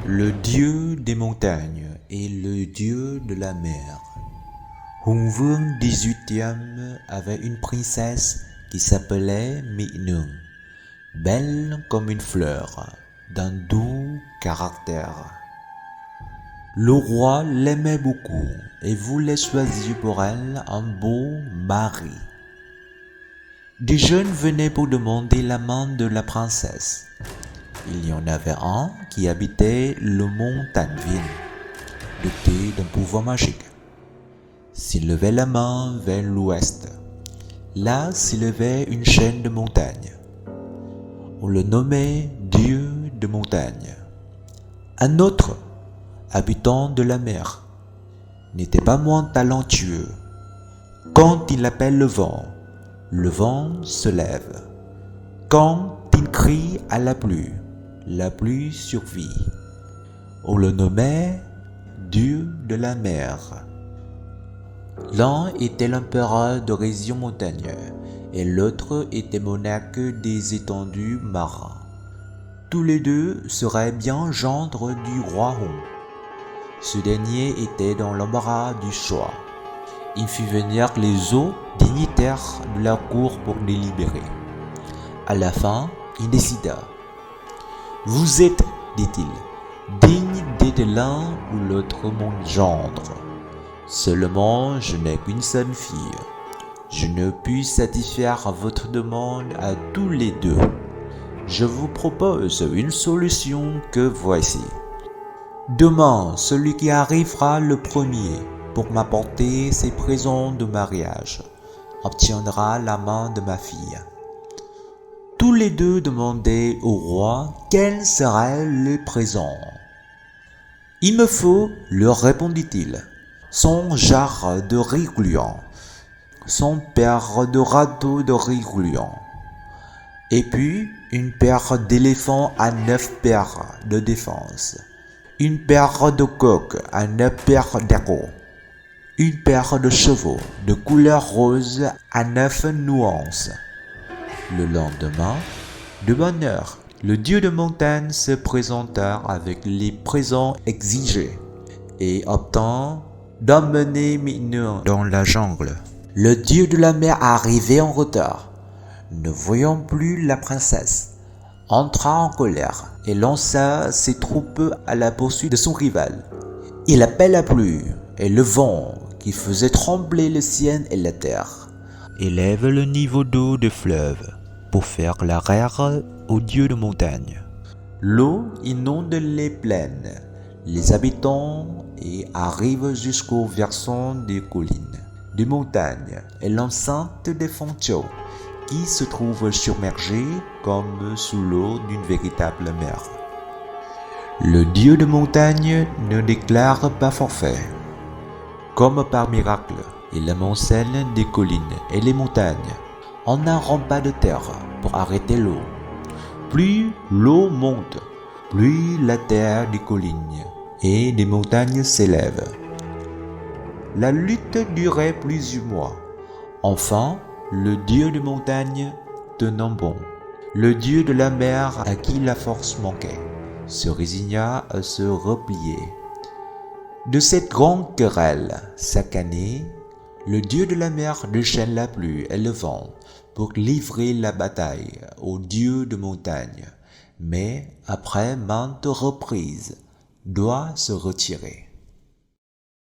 Le dieu des montagnes et le dieu de la mer. Hùng Vương XVIIIe avait une princesse qui s'appelait Mỹ Nương, belle comme une fleur, d'un doux caractère. Le roi l'aimait beaucoup et voulait choisir pour elle un beau mari. Des jeunes venaient pour demander la main de la princesse. Il y en avait un qui habitait le mont Tanvin, doté d'un pouvoir magique. S'il levait la main vers l'ouest, là s'élevait une chaîne de montagnes. On le nommait Dieu de montagne. Un autre, habitant de la mer, n'était pas moins talentueux. Quand il appelle le vent se lève. Quand il crie à la pluie survit. On le nommait Dieu de la mer. L'un était l'empereur de régions montagneuses et l'autre était monarque des étendues marins. Tous les deux seraient bien gendres du roi Hùng. Ce dernier était dans l'embarras du choix. Il fit venir les hauts dignitaires de la cour pour délibérer. À la fin, il décida. « Vous êtes, dit-il, digne d'être l'un ou l'autre mon gendre. Seulement, je n'ai qu'une seule fille. Je ne puis satisfaire votre demande à tous les deux. Je vous propose une solution que voici. Demain, celui qui arrivera le premier pour m'apporter ses présents de mariage obtiendra la main de ma fille. » Tous les deux demandaient au roi quels seraient les présents. « Il me faut, leur répondit-il, 100 jarres de riz gluant, 100 paires de râteaux de riz gluant, et puis une paire d'éléphants à 9 paires de défense, une paire de coqs à 9 paires d'échos, une paire de chevaux de couleur rose à 9 nuances. » Le lendemain, de bonne heure, le dieu de montagne se présenta avec les présents exigés et obtint d'emmener Mỹ Nương dans la jungle. Le dieu de la mer arrivait en retard, ne voyant plus la princesse, entra en colère et lança ses troupes à la poursuite de son rival. Il appela la pluie et le vent qui faisait trembler le ciel et la terre. Élève le niveau d'eau des fleuves pour faire la guerre aux dieux de montagne. L'eau inonde les plaines, les habitants et arrive jusqu'au versant des collines, des montagnes et l'enceinte des fontaines qui se trouvent submergées comme sous l'eau d'une véritable mer. Le dieu de montagne ne déclare pas forfait. Comme par miracle, il amoncelle des collines et les montagnes en un rempart de terre pour arrêter l'eau. Plus l'eau monte, plus la terre des collines et des montagnes s'élève. La lutte durait plusieurs mois. Enfin, le dieu de montagne, tenant bon, le dieu de la mer à qui la force manquait, se résigna à se replier. De cette grande querelle, chaque année, le dieu de la mer déchaîne la pluie et le vent pour livrer la bataille au dieu de montagne, mais après maintes reprises, doit se retirer.